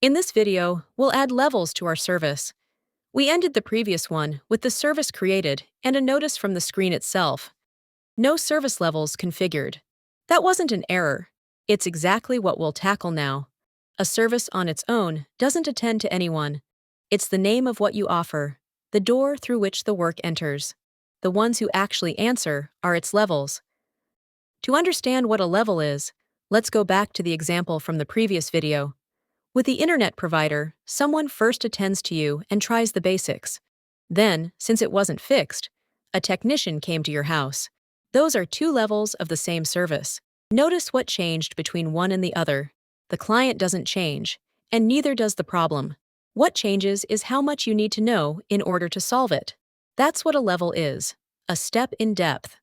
In this video, we'll add levels to our service. We ended the previous one with the service created and a notice from the screen itself. No service levels configured. That wasn't an error. It's exactly what we'll tackle now. A service on its own doesn't attend to anyone. It's the name of what you offer, the door through which the work enters. The ones who actually answer are its levels. To understand what a level is, let's go back to the example from the previous video. With the internet provider, someone first attends to you and tries the basics. Then, since it wasn't fixed, a technician came to your house. Those are two levels of the same service. Notice what changed between one and the other. The client doesn't change, and neither does the problem. What changes is how much you need to know in order to solve it. That's what a level is, a step in depth.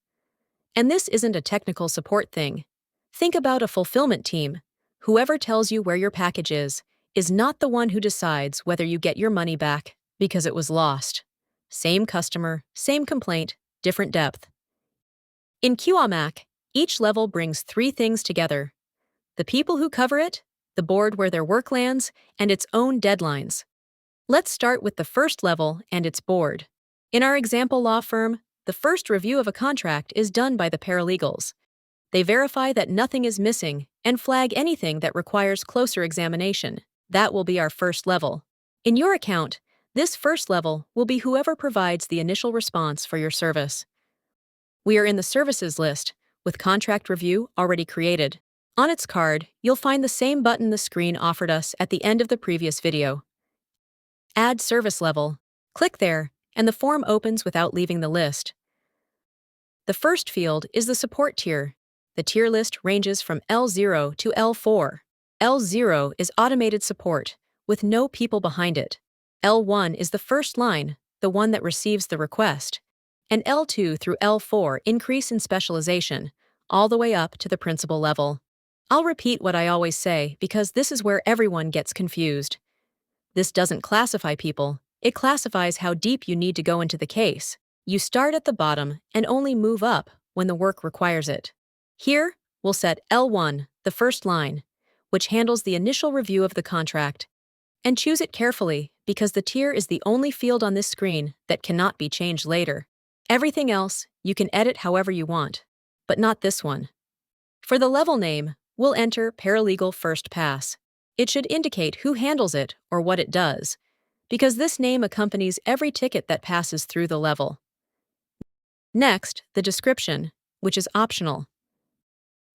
And this isn't a technical support thing. Think about a fulfillment team. Whoever tells you where your package is not the one who decides whether you get your money back because it was lost. Same customer, same complaint, different depth. In Qamaq, each level brings three things together: the people who cover it, the board where their work lands, and its own deadlines. Let's start with the first level and its board. In our example law firm, the first review of a contract is done by the paralegals. They verify that nothing is missing and flag anything that requires closer examination. That will be our first level. In your account, this first level will be whoever provides the initial response for your service. We are in the services list, with contract review already created. On its card, you'll find the same button the screen offered us at the end of the previous video. Add service level. Click there, and the form opens without leaving the list. The first field is the support tier. The tier list ranges from L0 to L4. L0 is automated support, with no people behind it. L1 is the first line, the one that receives the request. And L2 through L4 increase in specialization, all the way up to the principal level. I'll repeat what I always say because this is where everyone gets confused. This doesn't classify people, it classifies how deep you need to go into the case. You start at the bottom and only move up when the work requires it. Here, we'll set L1, the first line, which handles the initial review of the contract. And choose it carefully because the tier is the only field on this screen that cannot be changed later. Everything else, you can edit however you want, but not this one. For the level name, we'll enter Paralegal First Pass. It should indicate who handles it or what it does, because this name accompanies every ticket that passes through the level. Next, the description, which is optional.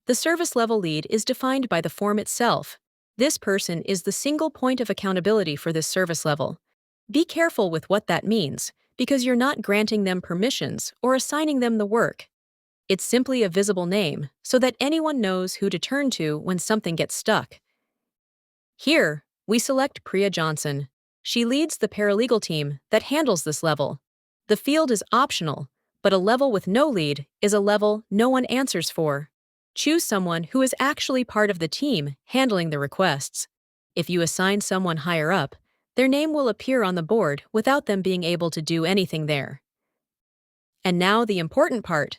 The service level lead is defined by the form itself. This person is the single point of accountability for this service level. Be careful with what that means, because you're not granting them permissions or assigning them the work. It's simply a visible name, so that anyone knows who to turn to when something gets stuck. Here, we select Priya Johnson. She leads the paralegal team that handles this level. The field is optional, but a level with no lead is a level no one answers for. Choose someone who is actually part of the team handling the requests. If you assign someone higher up, their name will appear on the board without them being able to do anything there. And now the important part: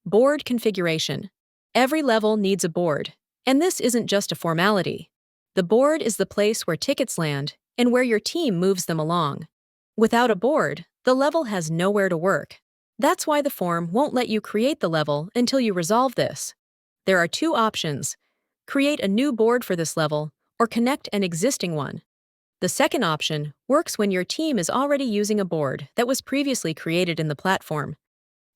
board configuration. Every level needs a board, and this isn't just a formality. The board is the place where tickets land and where your team moves them along. Without a board, the level has nowhere to work. That's why the form won't let you create the level until you resolve this. There are two options: create a new board for this level or connect an existing one. The second option works when your team is already using a board that was previously created in the platform.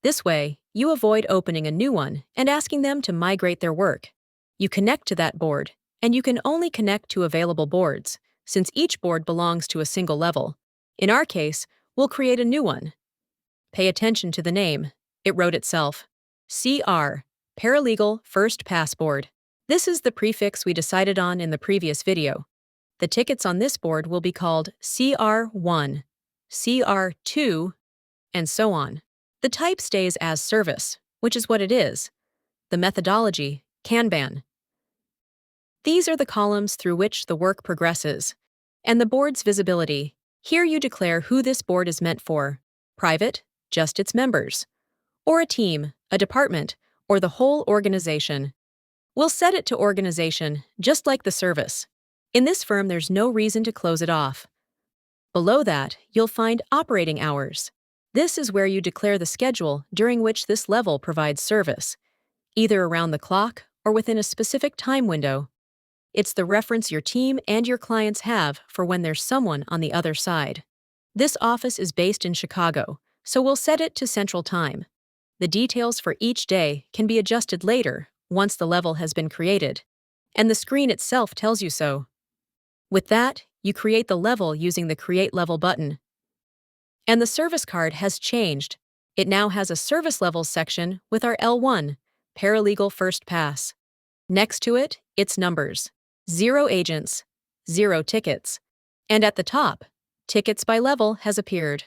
This way, you avoid opening a new one and asking them to migrate their work. You connect to that board, and you can only connect to available boards, since each board belongs to a single level. In our case, we'll create a new one. Pay attention to the name. It wrote itself. CR, Paralegal First Pass Board. This is the prefix we decided on in the previous video. The tickets on this board will be called CR1, CR2, and so on. The type stays as service, which is what it is. The methodology, Kanban. These are the columns through which the work progresses. And the board's visibility. Here you declare who this board is meant for: private, just its members, or a team, a department, or the whole organization. We'll set it to organization, just like the service. In this firm, there's no reason to close it off. Below that, you'll find operating hours. This is where you declare the schedule during which this level provides service, either around the clock or within a specific time window. It's the reference your team and your clients have for when there's someone on the other side. This office is based in Chicago, so we'll set it to Central Time. The details for each day can be adjusted later once the level has been created, and the screen itself tells you so. With that, you create the level using the Create Level button. And the service card has changed. It now has a service levels section with our L1, Paralegal First Pass. Next to it, it's numbers. 0 agents, 0 tickets. And at the top, Tickets by Level has appeared.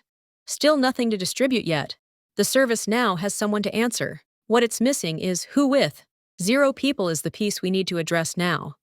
Still nothing to distribute yet. The service now has someone to answer. What it's missing is Who with. 0 people is the piece we need to address now.